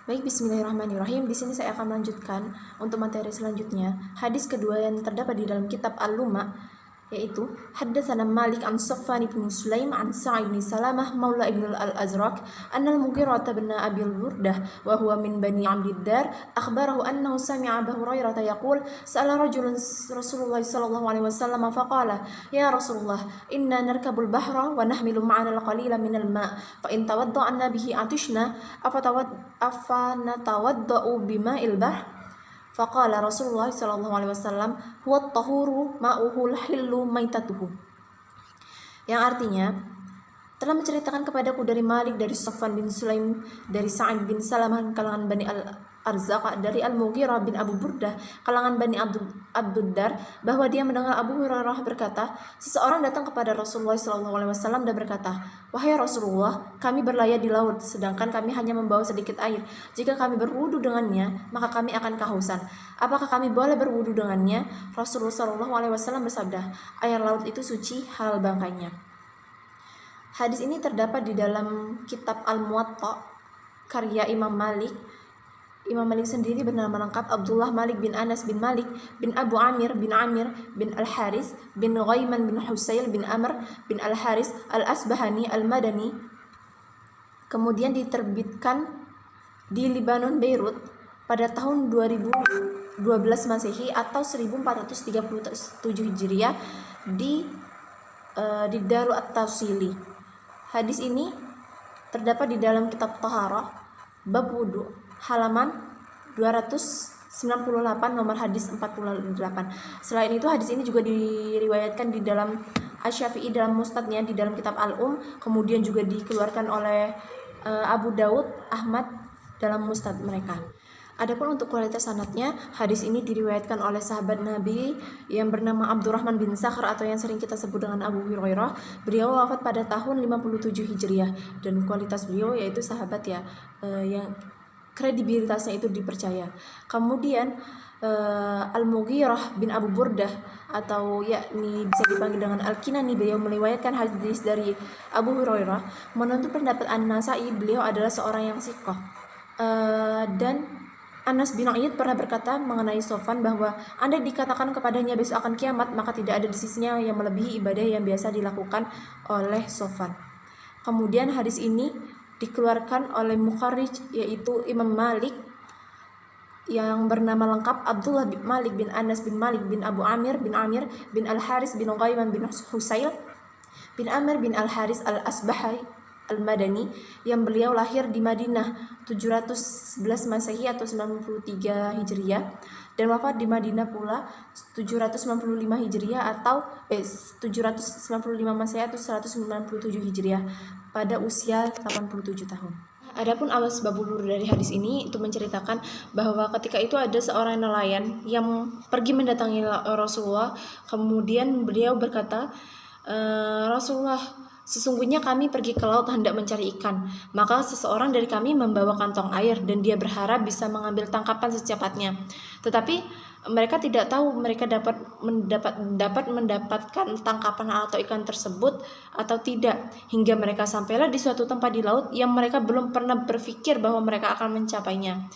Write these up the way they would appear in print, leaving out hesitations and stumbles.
Baik, bismillahirrahmanirrahim. Di sini saya akan melanjutkan untuk materi selanjutnya. Hadis kedua yang terdapat di dalam kitab Al-Luma, yaitu Haddatsana Malik an Safwan bin Sulaim an Sa'id bin Salamah maula ibn al-Azraq anna al-Mughirah bin Abi al-Burdah wa huwa min Bani Abdiddar akhbarahu annahu sami'a Abu Hurairah yaqul sa'ala rajulun Rasulullah sallallahu alaihi wasallam faqala ya Rasulullah inna narkabul bahra wa nahmilu ma'ana al-qalila min al-ma' fa in tawadda'na bihi atishna afanatawadda'u bima'il bahr. Faqala Rasulullah sallallahu alaihi wasallam huwa at-tahuru ma'uhu al-hillu maitatuhu. Yang artinya telah menceritakan kepadaku dari Malik, dari Safwan bin Sulaim, dari Sa'id bin Salamah kalangan Bani Al-Arzaq, dari Al-Mughirah bin Abu Burdah kalangan Bani Abduddar, bahwa dia mendengar Abu Hurairah berkata, seseorang datang kepada Rasulullah SAW dan berkata, wahai Rasulullah, kami berlayar di laut, sedangkan kami hanya membawa sedikit air. Jika kami berwudu dengannya, maka kami akan kehausan. Apakah kami boleh berwudu dengannya? Rasulullah SAW bersabda, air laut itu suci, halal bangkainya. Hadis ini terdapat di dalam kitab Al-Muwatta karya Imam Malik. Imam Malik sendiri bernama lengkap Abdullah Malik bin Anas bin Malik bin Abu Amir bin Al-Haris bin Ghaiman bin Husayl bin Amr bin Al-Haris Al-Asbahani Al-Madani. Kemudian diterbitkan di Lebanon, Beirut pada tahun 2012 Masehi atau 1437 Hijriah di Daru At-Tawsili. Hadis ini terdapat di dalam kitab Taharah bab wudu halaman 298 nomor hadis 48. Selain itu hadis ini juga diriwayatkan di dalam Asy-Syafi'i dalam Musnadnya, di dalam kitab Al-Um, kemudian juga dikeluarkan oleh Abu Daud, Ahmad dalam Musnad mereka. Adapun untuk kualitas sanadnya, hadis ini diriwayatkan oleh sahabat Nabi yang bernama Abdurrahman bin Sakhr atau yang sering kita sebut dengan Abu Hurairah. Beliau wafat pada tahun 57 Hijriah dan kualitas beliau yaitu sahabat yang kredibilitasnya itu dipercaya. Kemudian Al-Mughirah bin Abu Burdah atau yakni bisa dipanggil dengan Al-Kinani, beliau meriwayatkan hadis dari Abu Hurairah. Menurut pendapat An-Nasai, beliau adalah seorang yang thiqah. Dan Anas bin Ayyad pernah berkata mengenai Sofwan bahwa andai dikatakan kepadanya besok akan kiamat, maka tidak ada di sisinya yang melebihi ibadah yang biasa dilakukan oleh Sofwan. Kemudian hadis ini dikeluarkan oleh Mukharrij, yaitu Imam Malik yang bernama lengkap Abdullah bin Malik bin Anas bin Malik bin Abu Amir bin Al-Haris bin Ghaiman bin Husayl bin Amir bin Al-Haris Al-Asbahai Al-Madani, yang beliau lahir di Madinah 711 Masehi atau 93 Hijriah dan wafat di Madinah pula 795 Hijriah atau 795 Masehi atau 197 Hijriah pada usia 87 tahun. Adapun asbabul wurud dari hadis ini itu menceritakan bahwa ketika itu ada seorang nelayan yang pergi mendatangi Rasulullah, kemudian beliau berkata, Rasulullah, sesungguhnya kami pergi ke laut hendak mencari ikan. Maka seseorang dari kami membawa kantong air dan dia berharap bisa mengambil tangkapan secepatnya. Tetapi mereka tidak tahu mereka dapat mendapatkan tangkapan atau ikan tersebut atau tidak, hingga mereka sampailah di suatu tempat di laut yang mereka belum pernah berpikir bahwa mereka akan mencapainya.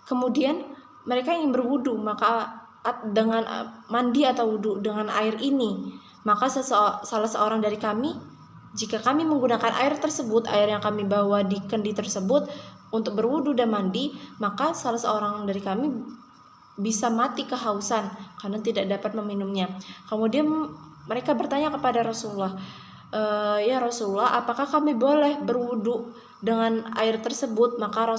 Kemudian mereka ingin berwudu, maka dengan mandi atau wudu dengan air ini, maka salah seorang dari kami, jika kami menggunakan air tersebut, air yang kami bawa di kendi tersebut untuk berwudu dan mandi, maka salah seorang dari kami bisa mati kehausan karena tidak dapat meminumnya. Kemudian mereka bertanya kepada Rasulullah, ya Rasulullah, apakah kami boleh berwudu dengan air tersebut? Maka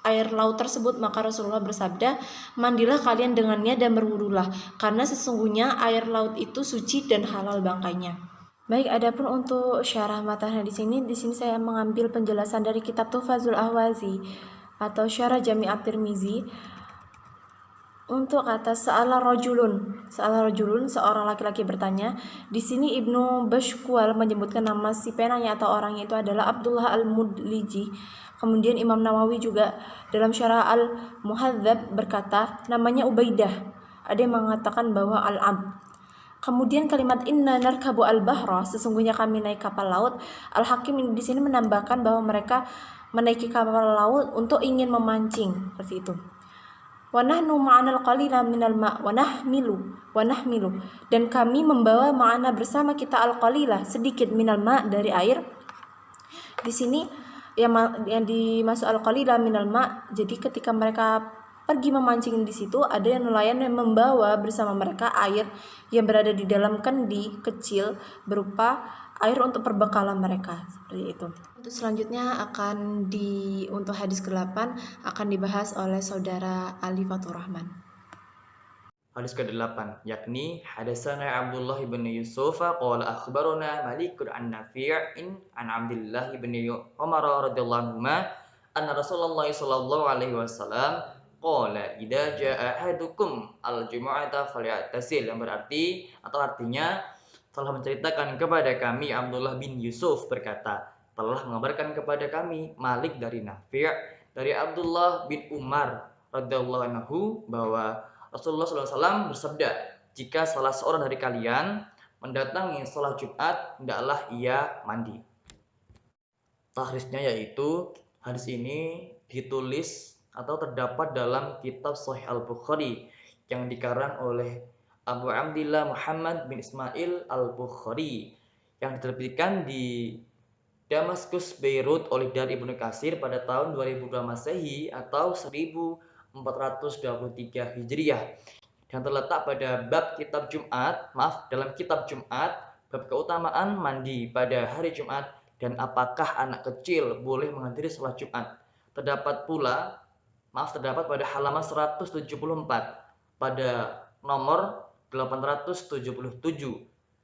air laut tersebut, maka Rasulullah bersabda, mandilah kalian dengannya dan berwudulah, karena sesungguhnya air laut itu suci dan halal bangkainya. Baik, adapun untuk syarah matan di sini saya mengambil penjelasan dari kitab Tuhfazul Ahwazi atau Syarah Jami' At-Tirmizi. Untuk kata sa'ala rajulun, seorang laki-laki bertanya. Di sini Ibnu Bashkwal menyebutkan nama si penanya atau orangnya itu adalah Abdullah Al-Mudliji. Kemudian Imam Nawawi juga dalam Syarah Al-Muhadzab berkata namanya Ubaidah. Ada yang mengatakan bahwa Al-Abd. Kemudian kalimat inna narkabu al-bahra, sesungguhnya kami naik kapal laut. Al-Hakim di sini menambahkan bahwa mereka menaiki kapal laut untuk ingin memancing, seperti itu. Wa nahnu ma'anal qalila minal ma' wa nahmilu dan kami membawa ma'ana bersama kita al-qalila sedikit minal ma' dari air. Di sini yang dimaksud al-qalila minal ma', jadi ketika mereka pergi memancing di situ, ada yang nelayan yang membawa bersama mereka air yang berada di dalam kendi kecil berupa air untuk perbekalan mereka, seperti itu. Untuk selanjutnya untuk hadis ke-8 akan dibahas oleh saudara Ali Fatur Rahman. Hadis ke-8, yakni hadasana Abdullah bin Yusuf qala akhbarana Malikun an Nafi'in an Abdullah bin Umar radhiyallahu anhuma anna Rasulullah sallallahu alaihi wasallam qala idza jaa ahadukum al-jumu'ata falyatasil, yang berarti atau artinya telah menceritakan kepada kami Abdullah bin Yusuf berkata, telah mengabarkan kepada kami Malik dari Nafi' dari Abdullah bin Umar radhiyallahu anhu bahwa Rasulullah SAW bersabda, jika salah seorang dari kalian mendatangi sholat Jumat, hendaklah ia mandi. Tahrisnya yaitu hadis ini ditulis atau terdapat dalam kitab Sahih Al-Bukhari yang dikarang oleh Abu Abdillah Muhammad bin Ismail Al-Bukhari yang diterbitkan di Damaskus, Beirut oleh Dar Ibnu Katsir pada tahun 2002 Masehi atau 1423 Hijriah, yang terletak pada bab kitab Jumat, dalam kitab Jumat, bab keutamaan mandi pada hari Jumat dan apakah anak kecil boleh menghadiri sholat Jumat. Terdapat pada halaman 174 pada nomor 877.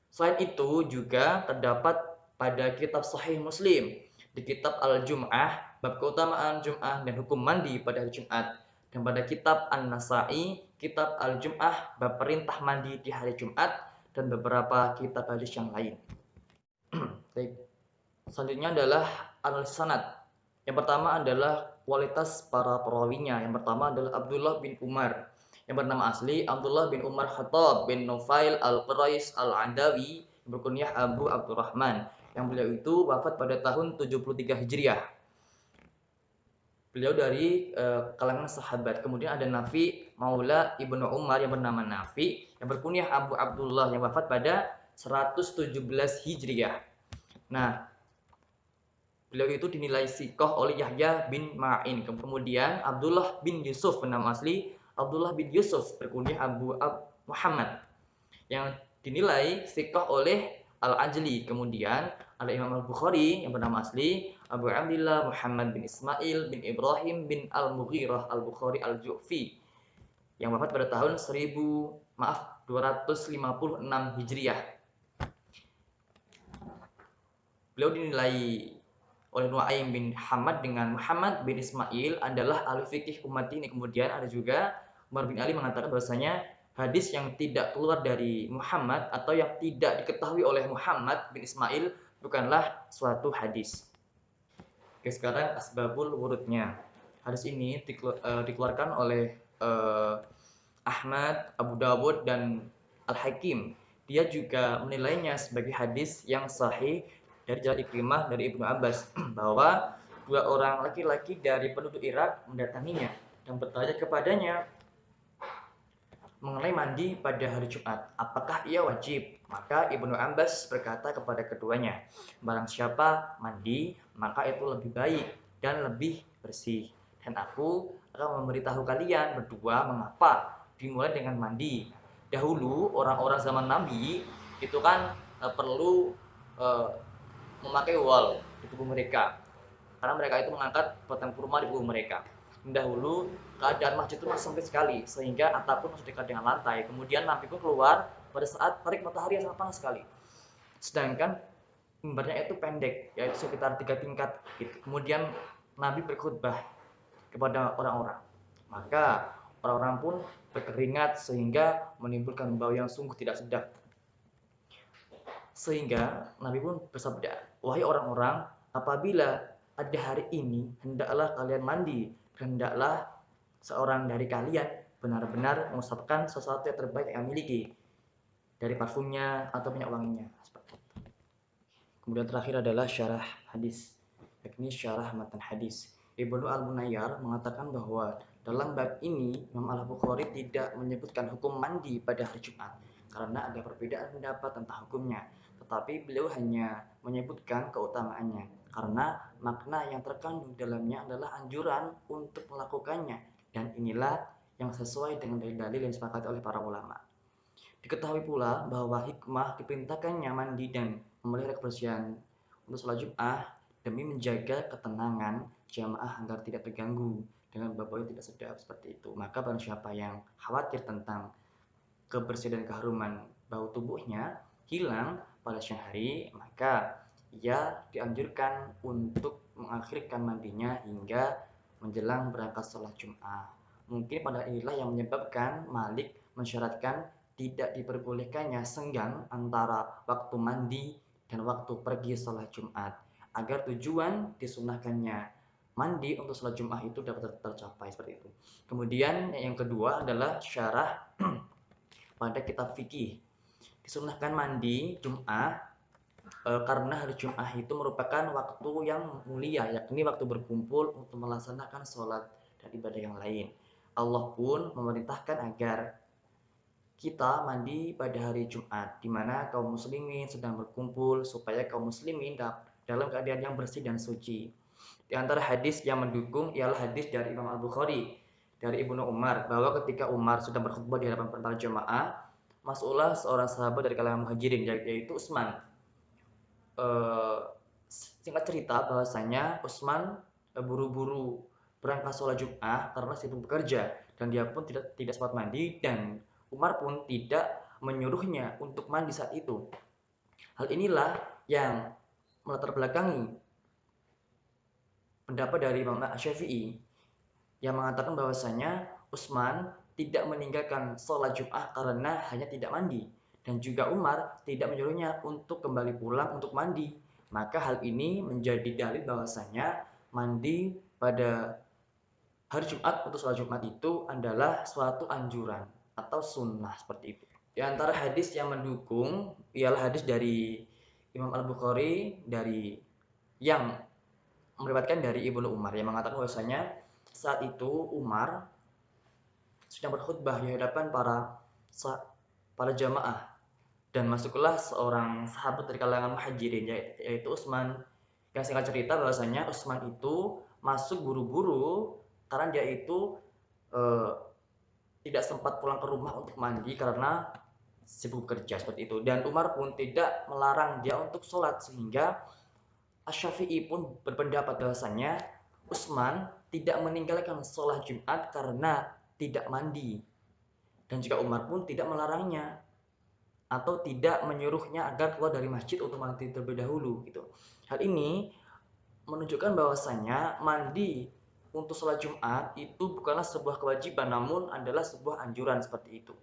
Selain itu juga terdapat pada kitab Sahih Muslim di kitab Al-Jum'ah, bab keutamaan Jum'ah dan hukum mandi pada hari Jumat, dan pada kitab An-Nasa'i, kitab Al-Jum'ah, bab perintah mandi di hari Jumat, dan beberapa kitab hadis yang lain. Baik. Selanjutnya adalah analisis sanad. Yang pertama adalah kualitas para perawinya. Yang pertama adalah Abdullah bin Umar, yang bernama asli Abdullah bin Umar Khattab bin Nufail Al-Quraish Al-Adawi, berkunyah Abu Abdurrahman, yang beliau itu wafat pada tahun 73 Hijriah. Beliau dari kalangan sahabat. Kemudian ada Nafi Maula Ibnu Umar yang bernama Nafi, yang berkunyah Abu Abdullah, yang wafat pada 117 Hijriah. Nah, beliau itu dinilai sikoh oleh Yahya bin Ma'in. Kemudian Abdullah bin Yusuf, bernama asli Abdullah bin Yusuf, berkunyah Abu Muhammad, yang dinilai sikoh oleh Al-Ajli. Kemudian ada Imam Al-Bukhari yang bernama asli Abu Abdillah Muhammad bin Ismail bin Ibrahim bin Al-Mughirah Al-Bukhari Al-Ju'fi, yang wafat pada tahun 256 Hijriah. Beliau dinilai oleh Nu'aim bin Hamad dengan Muhammad bin Ismail adalah ahli fikih umat ini. Kemudian ada juga Umar bin Ali mengatakan bahwasanya hadis yang tidak keluar dari Muhammad atau yang tidak diketahui oleh Muhammad bin Ismail bukanlah suatu hadis. Oke, sekarang asbabul wurudnya. Hadis ini dikeluarkan oleh Ahmad, Abu Dawud, dan Al-Hakim. Dia juga menilainya sebagai hadis yang sahih dari jalan Ikrimah dari Ibnu Abbas bahwa dua orang laki-laki dari penduduk Irak mendatanginya dan bertanya kepadanya mengenai mandi pada hari Jumat, apakah ia wajib? Maka Ibnu Abbas berkata kepada keduanya, barang siapa mandi, maka itu lebih baik dan lebih bersih. Dan aku akan memberitahu kalian berdua mengapa dimulai dengan mandi. Dahulu orang-orang zaman Nabi itu kan perlu memakai wal di tubuh mereka, karena mereka itu mengangkat batang kurma di tubuh mereka. Dahulu keadaan masjid itu masih sempit sekali sehingga atap pun masih dekat dengan lantai. Kemudian Nabi pun keluar pada saat terik matahari yang sangat panas sekali. Sedangkan mimbarnya itu pendek, yaitu sekitar 3 tingkat gitu. Kemudian Nabi berkhutbah kepada orang-orang. Maka orang-orang pun berkeringat sehingga menimbulkan bau yang sungguh tidak sedap. Sehingga Nabi pun bersabda, wahai orang-orang, apabila ada hari ini, hendaklah kalian mandi, hendaklah seorang dari kalian benar-benar mengusapkan sesuatu yang terbaik yang miliki, dari parfumnya atau minyak wanginya. Kemudian terakhir adalah syarah hadis. yakni syarah matan hadis. Ibnu Al-Munayyar mengatakan bahwa dalam bab ini Imam Al-Bukhari tidak menyebutkan hukum mandi pada hari Jumat karena ada perbedaan pendapat tentang hukumnya, tetapi beliau hanya menyebutkan keutamaannya karena makna yang terkandung dalamnya adalah anjuran untuk melakukannya, dan inilah yang sesuai dengan dalil-dalil yang disepakati oleh para ulama. Diketahui pula bahwa hikmah diperintahkannya mandi dan memelihara kebersihan untuk sholat Jum'ah demi menjaga ketenangan jamaah agar tidak terganggu dengan bau yang tidak sedap seperti itu. Maka barang siapa yang khawatir tentang kebersihan dan keharuman bau tubuhnya hilang pada siang hari, maka ia dianjurkan untuk mengakhirkan mandinya hingga menjelang berangkat sholat Jum'ah. Mungkin pada inilah yang menyebabkan Malik mensyaratkan tidak diperbolehkannya senggang antara waktu mandi dan waktu pergi sholat Jumat agar tujuan disunahkannya mandi untuk sholat Jumat itu dapat tercapai seperti itu. Kemudian yang kedua adalah syarah pada kitab fikih. Disunahkan mandi Jumat karena hari Jumat itu merupakan waktu yang mulia, yakni waktu berkumpul untuk melaksanakan sholat dan ibadah yang lain. Allah pun memerintahkan agar kita mandi pada hari Jumat, di mana kaum muslimin sedang berkumpul supaya kaum muslimin dalam keadaan yang bersih dan suci. Di antara hadis yang mendukung ialah hadis dari Imam Al-Bukhari dari Ibnu Umar bahwa ketika Umar sedang berkhutbah di hadapan para jemaah, masuklah seorang sahabat dari kalangan Muhajirin yaitu Utsman. Singkat cerita bahwasanya Utsman buru-buru berangkat sholat Jumat karena sibuk bekerja dan dia pun tidak sempat mandi, dan Umar pun tidak menyuruhnya untuk mandi saat itu. Hal inilah yang melatar belakangi pendapat dari Imam Syafi'i yang mengatakan bahwasanya Utsman tidak meninggalkan sholat Jumat karena hanya tidak mandi, dan juga Umar tidak menyuruhnya untuk kembali pulang untuk mandi. Maka hal ini menjadi dalil bahwasanya mandi pada hari Jumat untuk sholat Jumat itu adalah suatu anjuran atau sunnah seperti itu. Di antara hadis yang mendukung ialah hadis dari Imam Al-Bukhari yang meriwayatkan dari Ibnu Umar yang mengatakan bahwasanya saat itu Umar sedang berkhutbah di hadapan para jamaah, dan masuklah seorang sahabat dari kalangan Muhajirin yaitu Utsman. Yang singkat cerita bahwasanya Utsman itu masuk buru-buru karena dia itu tidak sempat pulang ke rumah untuk mandi karena sibuk kerja seperti itu, dan Umar pun tidak melarang dia untuk sholat, sehingga Asy-Syafi'i pun berpendapat bahwasanya Utsman tidak meninggalkan sholat Jumat karena tidak mandi, dan juga Umar pun tidak melarangnya atau tidak menyuruhnya agar keluar dari masjid untuk mandi terlebih dahulu gitu. Hal ini menunjukkan bahwasanya mandi untuk sholat Jumat itu bukanlah sebuah kewajiban, namun adalah sebuah anjuran seperti itu.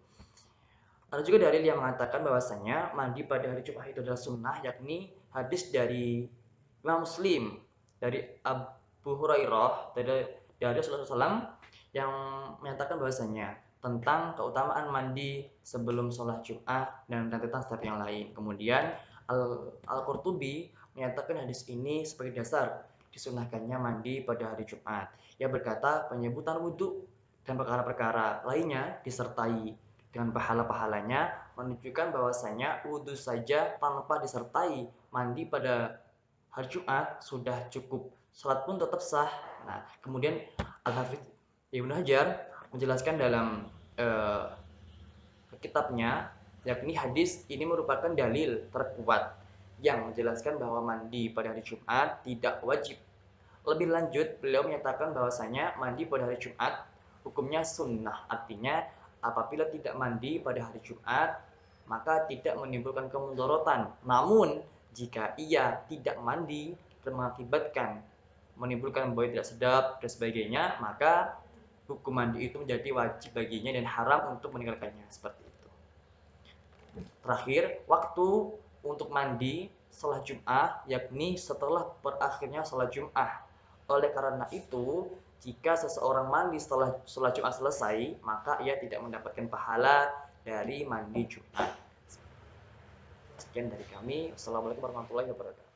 Ada juga dalil yang mengatakan bahwasanya mandi pada hari Jumat itu adalah sunnah, yakni hadis dari Imam Muslim dari Abu Hurairah dari Rasulullah SAW yang menyatakan bahwasanya tentang keutamaan mandi sebelum sholat Jumat dan tentang step yang lain. Kemudian Al-Qurtubi menyatakan hadis ini sebagai dasar disunahkannya mandi pada hari Jumat. Ia berkata penyebutan wudhu dan perkara-perkara lainnya disertai dengan pahala-pahalanya menunjukkan bahwasanya wudhu saja tanpa disertai mandi pada hari Jumat sudah cukup, salat pun tetap sah. Nah, kemudian Al-Hafidz Ibnu Hajar menjelaskan dalam kitabnya, yakni hadis ini merupakan dalil terkuat yang menjelaskan bahwa mandi pada hari Jumat tidak wajib. Lebih lanjut, beliau menyatakan bahwasanya mandi pada hari Jumat hukumnya sunnah, artinya apabila tidak mandi pada hari Jumat maka tidak menimbulkan kemudaratan. Namun jika ia tidak mandi dan mengakibatkan menimbulkan bau tidak sedap dan sebagainya, maka hukum mandi itu menjadi wajib baginya dan haram untuk meninggalkannya seperti itu. Terakhir, waktu untuk mandi sholat Jumat yakni setelah berakhirnya sholat Jumat. Oleh karena itu, jika seseorang mandi setelah sholat Jumat selesai, maka ia tidak mendapatkan pahala dari mandi Jumat. Sekian dari kami. Assalamualaikum warahmatullahi wabarakatuh.